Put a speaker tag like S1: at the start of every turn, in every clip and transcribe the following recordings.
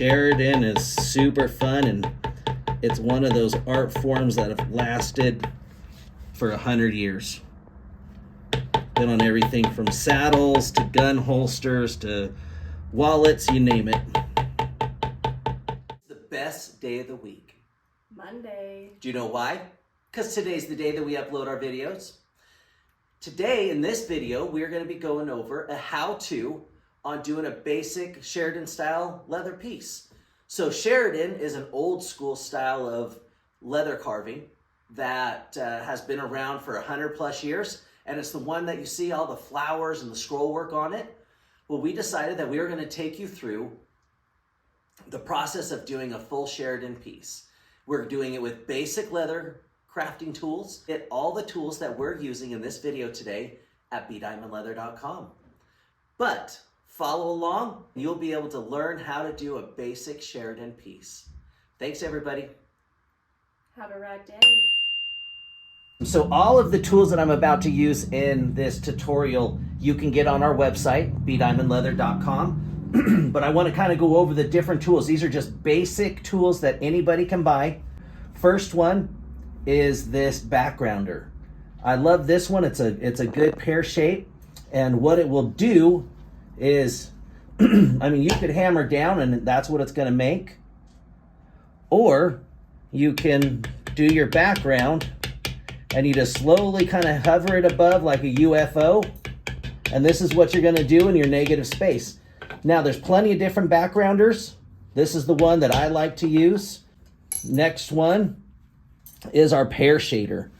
S1: Sheridan is super fun, and it's one of those art forms that have lasted for 100 years. Been on everything from saddles to gun holsters to wallets, you name it. The best day of the week.
S2: Monday.
S1: Do you know why? Because today's the day that we upload our videos. Today, in this video, we're going to be going over a how-to on doing a basic Sheridan style leather piece. So Sheridan is an old school style of leather carving that has been around for 100 plus years. And it's the one that you see all the flowers and the scroll work on it. Well, we decided that we were going to take you through the process of doing a full Sheridan piece. We're doing it with basic leather crafting tools. Get all the tools that we're using in this video today at 𝐵𝐷iamondleather.com. But follow along, you'll be able to learn how to do a basic Sheridan piece. Thanks, everybody.
S2: Have a rag day.
S1: So all of the tools that I'm about to use in this tutorial, you can get on our website, 𝐵𝐷iamondleather.com. But I want to kind of go over the different tools. These are just basic tools that anybody can buy. First one is this backgrounder. I love this one. It's a good pear shape. And what it will do is, I mean, you could hammer down and that's what it's going to make. Or you can do your background and you just slowly kind of hover it above like a UFO. And this is what you're going to do in your negative space. Now, there's plenty of different backgrounders. This is the one that I like to use. Next one is our pear shader.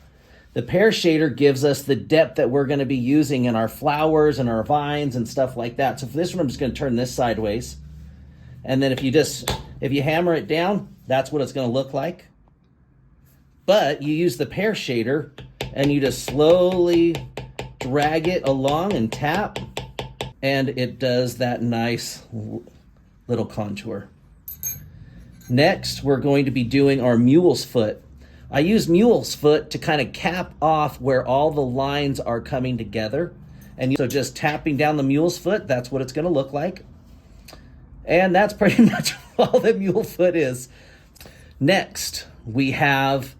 S1: The pear shader gives us the depth that we're going to be using in our flowers and our vines and stuff like that. So for this one, I'm just going to turn this sideways. And then if you hammer it down, that's what it's going to look like. But you use the pear shader and you just slowly drag it along and tap, and it does that nice little contour. Next, we're going to be doing our mule's foot. I use mule's foot to kind of cap off where all the lines are coming together. And so just tapping down the mule's foot, that's what it's going to look like. And that's pretty much all the mule foot is. Next, we have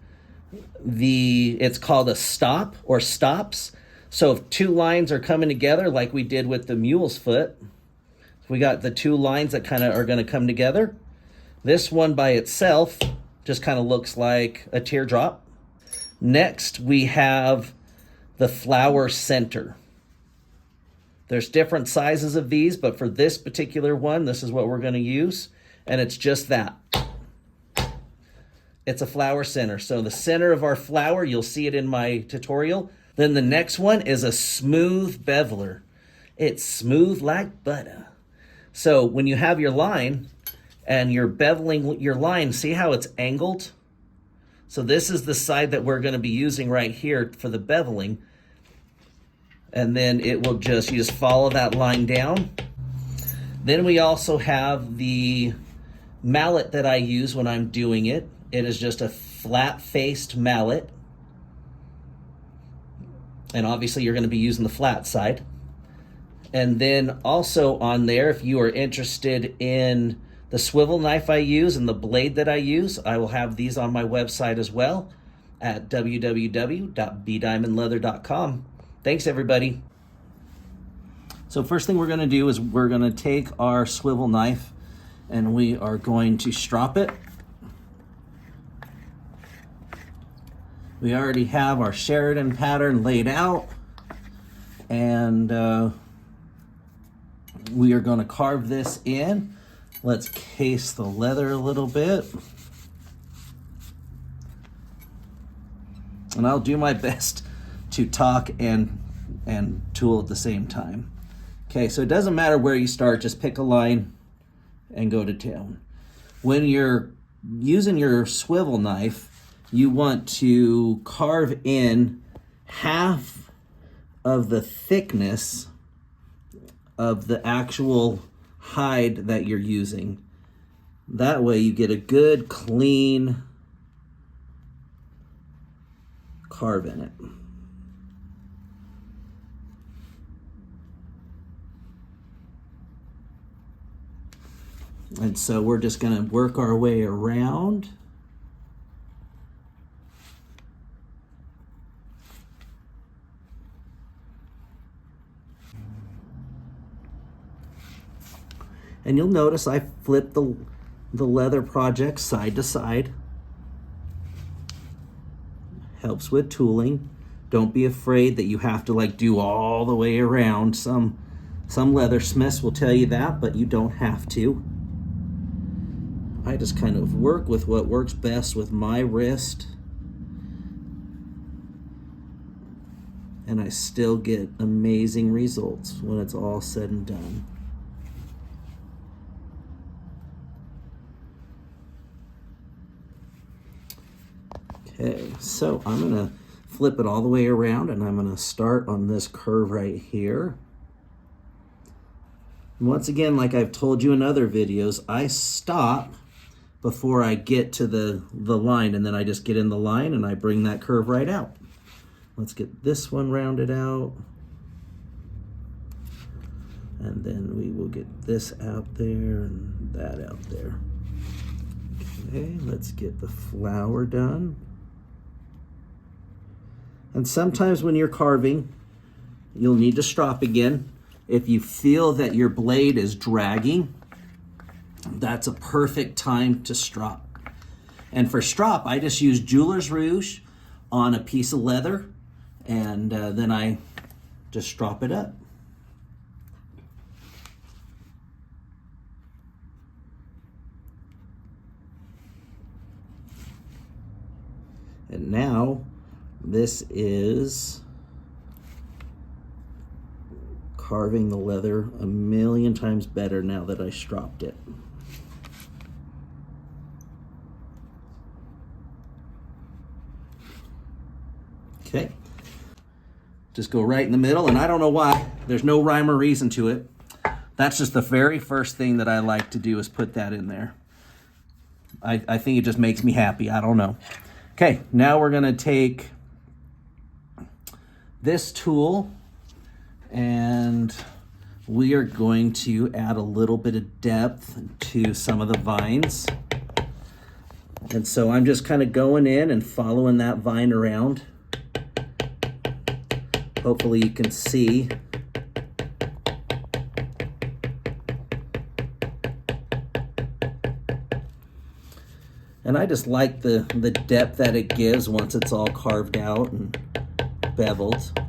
S1: it's called a stop or stops. So if two lines are coming together like we did with the mule's foot, we got the two lines that kind of are going to come together. This one by itself just kind of looks like a teardrop. Next, we have the flower center. There's different sizes of these, but for this particular one, this is what we're going to use. And it's just that. It's a flower center. So the center of our flower, you'll see it in my tutorial. Then the next one is a smooth beveler. It's smooth like butter. So when you have your line and you're beveling your line, see how it's angled? So this is the side that we're going to be using right here for the beveling. And then it will you just follow that line down. Then we also have the mallet that I use when I'm doing it. It is just a flat-faced mallet. And obviously you're going to be using the flat side. And then also on there, if you are interested in the swivel knife I use and the blade that I use, I will have these on my website as well at www.𝐵𝐷iamondleather.com. Thanks, everybody. So first thing we're going to do is we're going to take our swivel knife and we are going to strop it. We already have our Sheridan pattern laid out, and we are going to carve this in. Let's case the leather a little bit. And I'll do my best to talk and tool at the same time. Okay, so it doesn't matter where you start, just pick a line and go to town. When you're using your swivel knife, you want to carve in half of the thickness of the actual hide that you're using. That way you get a good, clean carve in it. And so we're just going to work our way around. And you'll notice I flipped the leather project side to side. Helps with tooling. Don't be afraid that you have to like do all the way around. Some leathersmiths will tell you that, but you don't have to. I just kind of work with what works best with my wrist. And I still get amazing results when it's all said and done. Okay, so I'm gonna flip it all the way around and I'm gonna start on this curve right here. And once again, like I've told you in other videos, I stop before I get to the line, and then I just get in the line and I bring that curve right out. Let's get this one rounded out. And then we will get this out there and that out there. Okay, let's get the flower done. And sometimes when you're carving, you'll need to strop again. If you feel that your blade is dragging, that's a perfect time to strop. And for strop, I just use jeweler's rouge on a piece of leather, and then I just strop it up. And now, this is carving the leather a million times better now that I stropped it. Okay, just go right in the middle, and I don't know why. There's no rhyme or reason to it. That's just the very first thing that I like to do is put that in there. I think it just makes me happy. I don't know. Okay, now we're gonna take this tool and we are going to add a little bit of depth to some of the vines. And so I'm just kind of going in and following that vine around. Hopefully you can see. And I just like the depth that it gives once it's all carved out and beveled.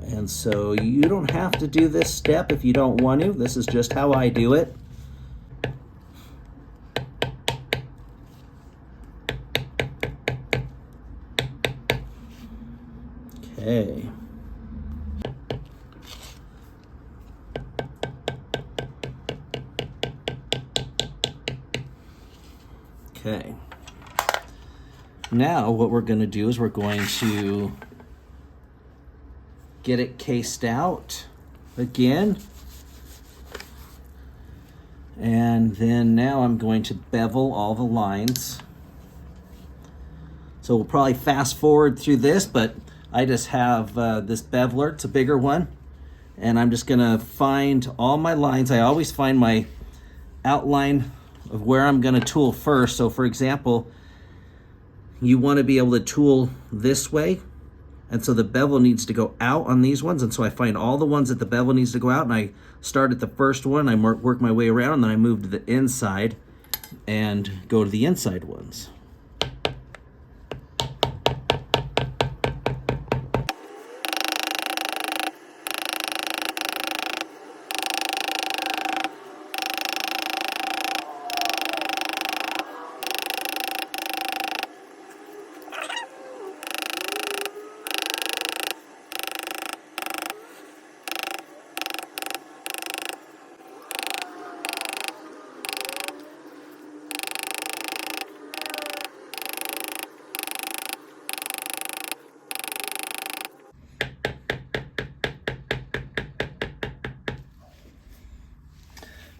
S1: And so you don't have to do this step if you don't want to. This is just how I do it. Okay. Okay. Now what we're going to do is we're going to get it cased out again. And then now I'm going to bevel all the lines. So we'll probably fast forward through this, but I just have this beveler. It's a bigger one. And I'm just gonna find all my lines. I always find my outline of where I'm gonna tool first. So for example, you wanna be able to tool this way. And so the bevel needs to go out on these ones. And so I find all the ones that the bevel needs to go out, and I start at the first one, I work my way around, and then I move to the inside and go to the inside ones.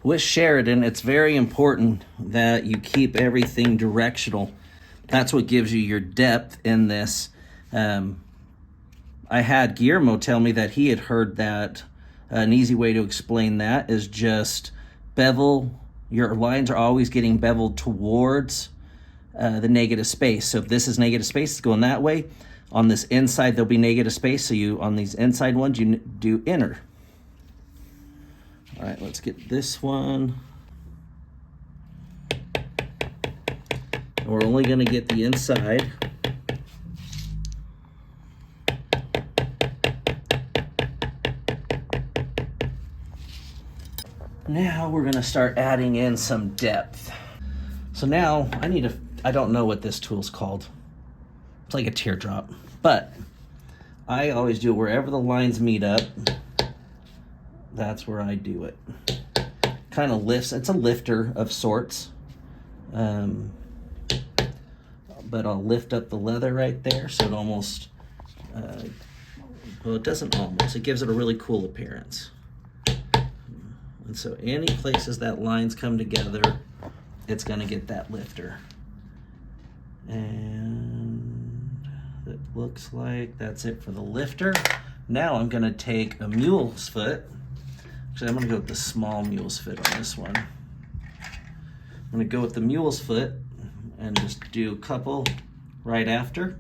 S1: With Sheridan, it's very important that you keep everything directional. That's what gives you your depth in this. I had Guillermo tell me that he had heard that an easy way to explain that is just bevel, your lines are always getting beveled towards the negative space. So if this is negative space, it's going that way. On this inside, there'll be negative space. So on these inside ones, you do inner. All right, let's get this one. And we're only going to get the inside. Now we're going to start adding in some depth. So now I don't know what this tool's called. It's like a teardrop, but I always do it wherever the lines meet up. That's where I do it. Kind of lifts, it's a lifter of sorts. But I'll lift up the leather right there so it almost, well, it doesn't almost, it gives it a really cool appearance. And so any places that lines come together, it's gonna get that lifter. And it looks like that's it for the lifter. Now I'm gonna take a mule's foot. Actually, I'm gonna go with the small mule's foot on this one. I'm gonna go with the mule's foot and just do a couple right after.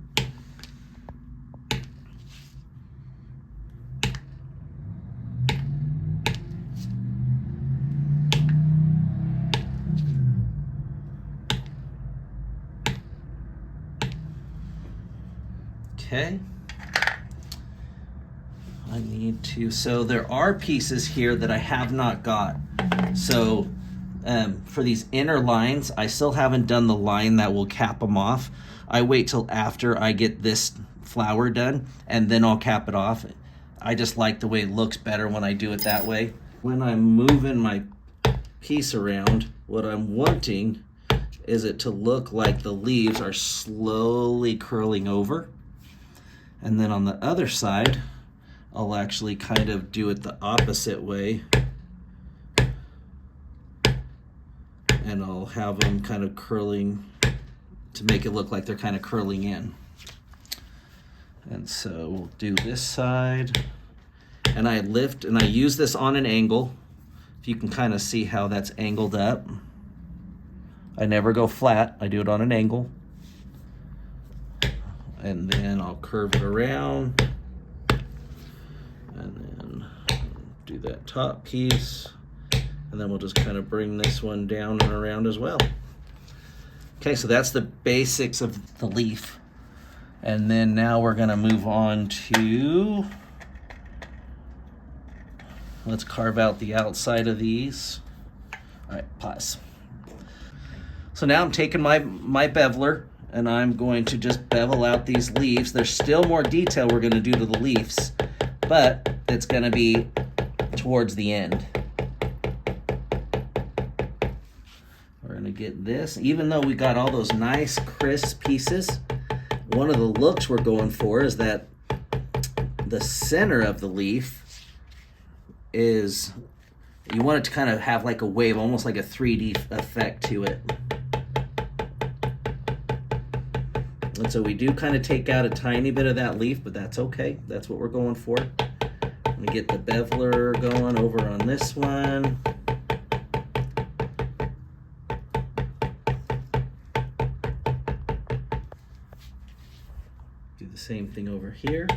S1: Okay. I need to, so there are pieces here that I have not got. So for these inner lines, I still haven't done the line that will cap them off. I wait till after I get this flower done and then I'll cap it off. I just like the way it looks better when I do it that way. When I'm moving my piece around, what I'm wanting is it to look like the leaves are slowly curling over. And then on the other side, I'll actually kind of do it the opposite way. And I'll have them kind of curling to make it look like they're kind of curling in. And so we'll do this side. And I lift and I use this on an angle. If you can kind of see how that's angled up. I never go flat, I do it on an angle. And then I'll curve it around. And then do that top piece. And then we'll just kind of bring this one down and around as well. Okay, so that's the basics of the leaf. And then now we're gonna move on to, let's carve out the outside of these. All right, pause. So now I'm taking my beveler and I'm going to just bevel out these leaves. There's still more detail we're gonna do to the leaves, but it's gonna be towards the end. We're gonna get this, even though we got all those nice crisp pieces, one of the looks we're going for is that the center of the leaf is, you want it to kind of have like a wave, almost like a 3D effect to it. And so we do kind of take out a tiny bit of that leaf, but that's okay. That's what we're going for. I'm gonna get the beveler going over on this one. Do the same thing over here.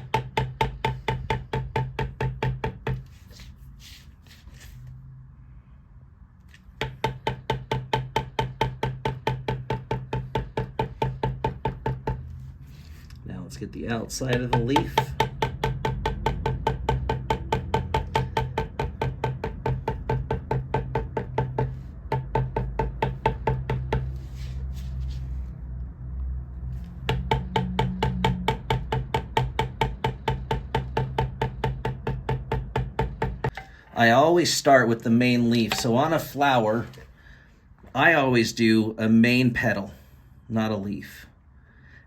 S1: Now let's get the outside of the leaf. I always start with the main leaf. So on a flower, I always do a main petal, not a leaf.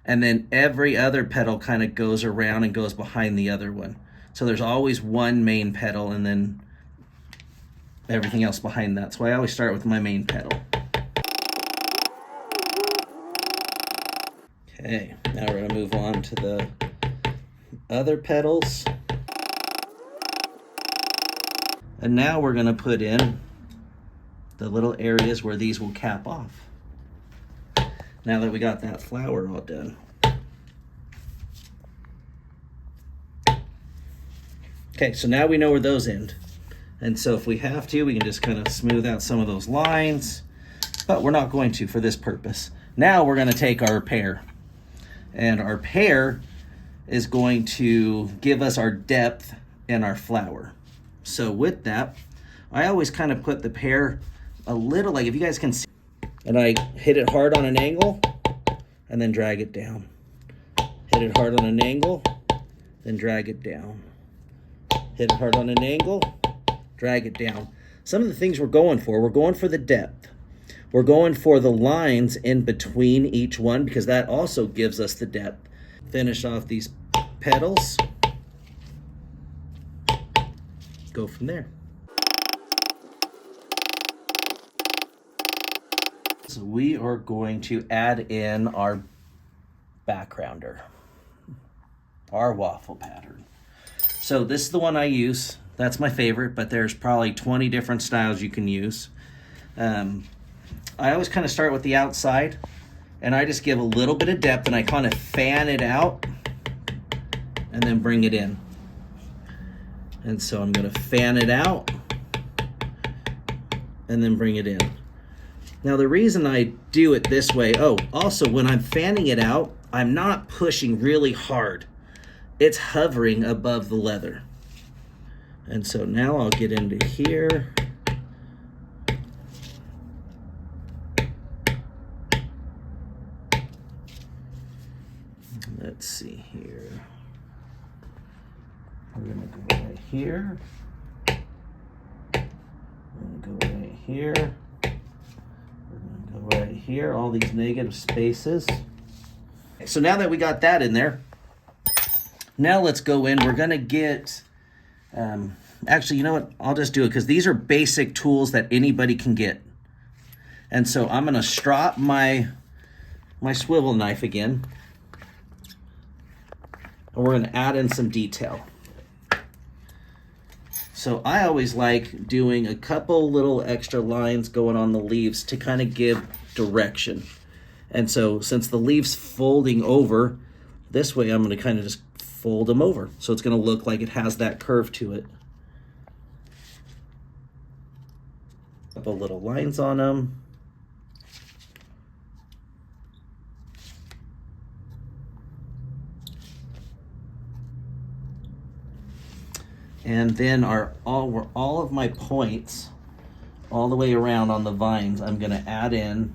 S1: And then every other petal kind of goes around and goes behind the other one. So there's always one main petal and then everything else behind that. So I always start with my main petal. Okay, now we're gonna move on to the other petals. And now we're gonna put in the little areas where these will cap off. Now that we got that flower all done. Okay, so now we know where those end. And so if we have to, we can just kind of smooth out some of those lines, but we're not going to for this purpose. Now we're gonna take our pear, and our pear is going to give us our depth in our flower. So with that, I always kind of put the pear a little, like if you guys can see, and I hit it hard on an angle and then drag it down. Hit it hard on an angle, then drag it down. Hit it hard on an angle, drag it down. Some of the things we're going for the depth. We're going for the lines in between each one because that also gives us the depth. Finish off these petals. Go from there. So we are going to add in our backgrounder, our waffle pattern. So this is the one I use. That's my favorite, but there's probably 20 different styles you can use. I always kind of start with the outside, and I just give a little bit of depth, and I kind of fan it out and then bring it in. And so I'm going to fan it out and then bring it in. Now the reason I do it this way, also when I'm fanning it out, I'm not pushing really hard. It's hovering above the leather. And so now I'll get into here. Let's see here. We're gonna go right here. We're gonna go right here. We're gonna go right here, all these negative spaces. So now that we got that in there, now let's go in. We're gonna get, actually, you know what? I'll just do it because these are basic tools that anybody can get. And so I'm gonna strop my swivel knife again. And we're gonna add in some detail. So I always like doing a couple little extra lines going on the leaves to kind of give direction. And so since the leaves folding over, this way I'm gonna kind of just fold them over. So it's gonna look like it has that curve to it. Couple little lines on them. And then all of my points all the way around on the vines, I'm gonna add in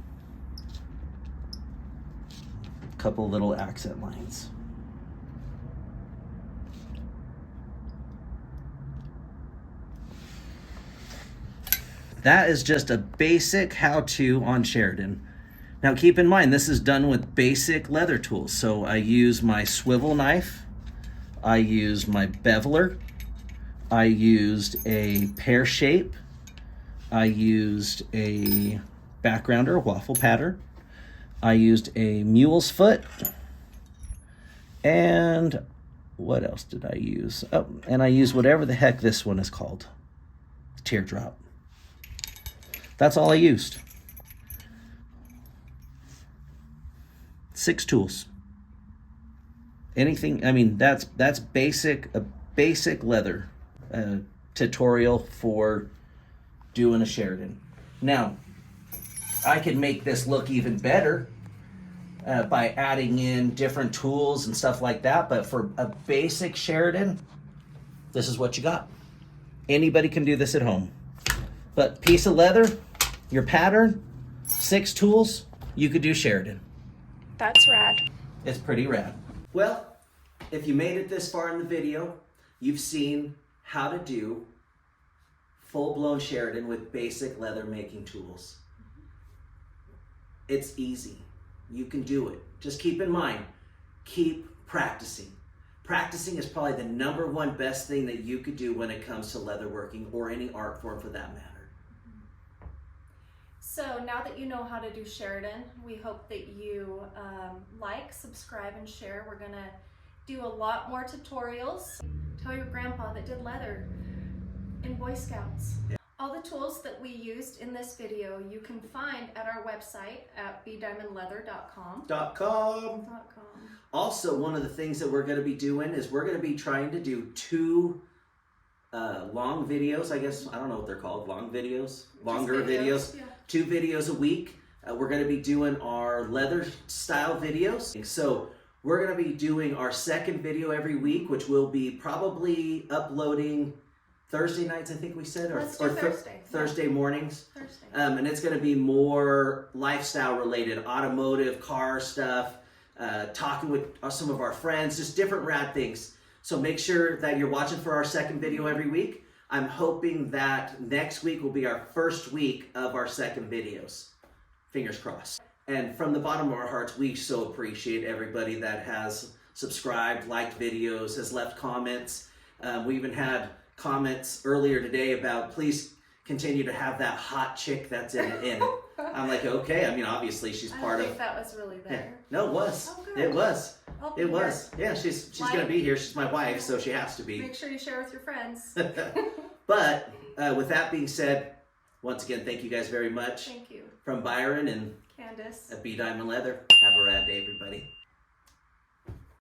S1: a couple little accent lines. That is just a basic how-to on Sheridan. Now keep in mind, this is done with basic leather tools. So I use my swivel knife, I use my beveler, I used a pear shape, I used a backgrounder, waffle pattern, I used a mule's foot, and what else did I use? Oh, and I used whatever the heck this one is called, teardrop. That's all I used. 6 tools. Anything, I mean, that's basic, a basic leather tutorial for doing a Sheridan. Now, I can make this look even better by adding in different tools and stuff like that, but for a basic Sheridan, this is what you got. Anybody can do this at home. But piece of leather, your pattern, 6 tools, you could do Sheridan.
S2: That's rad.
S1: It's pretty rad. Well, if you made it this far in the video, you've seen how to do full-blown Sheridan with basic leather making tools. It's easy. You can do it. Just keep in mind, keep practicing. Practicing is probably the #1 best thing that you could do when it comes to leatherworking or any art form for that matter.
S2: So now that you know how to do Sheridan, we hope that you like, subscribe, and share. We're gonna do a lot more tutorials. Tell your grandpa that did leather in Boy Scouts. All the tools that we used in this video you can find at our website at bdiamondleather.com.
S1: Also, one of the things that we're going to be doing is we're going to be trying to do 2 long videos. I guess, I don't know what they're called, long videos, longer videos.
S2: Yeah.
S1: 2 videos a week. We're going to be doing our leather style videos. So we're going to be doing our second video every week, which will be probably uploading Thursday nights, I think we said, or Thursday mornings.
S2: Thursday.
S1: And it's going to be more lifestyle related, automotive, car stuff, talking with some of our friends, just different rad things. So make sure that you're watching for our second video every week. I'm hoping that next week will be our first week of our second videos. Fingers crossed. And from the bottom of our hearts, we so appreciate everybody that has subscribed, liked videos, has left comments. We even had comments earlier today about please continue to have that hot chick that's in it. I'm like, okay. I mean, obviously she's part of.
S2: I think that was really there.
S1: No, it was.
S2: Oh, good.
S1: It was.
S2: It
S1: was. Yeah, she's gonna be here. She's my wife, so she has to be.
S2: Make sure you share with your friends.
S1: But with that being said, once again, thank you guys very much.
S2: Thank you.
S1: From Byron and
S2: Candace
S1: at B Diamond Leather. Have a rad day, everybody.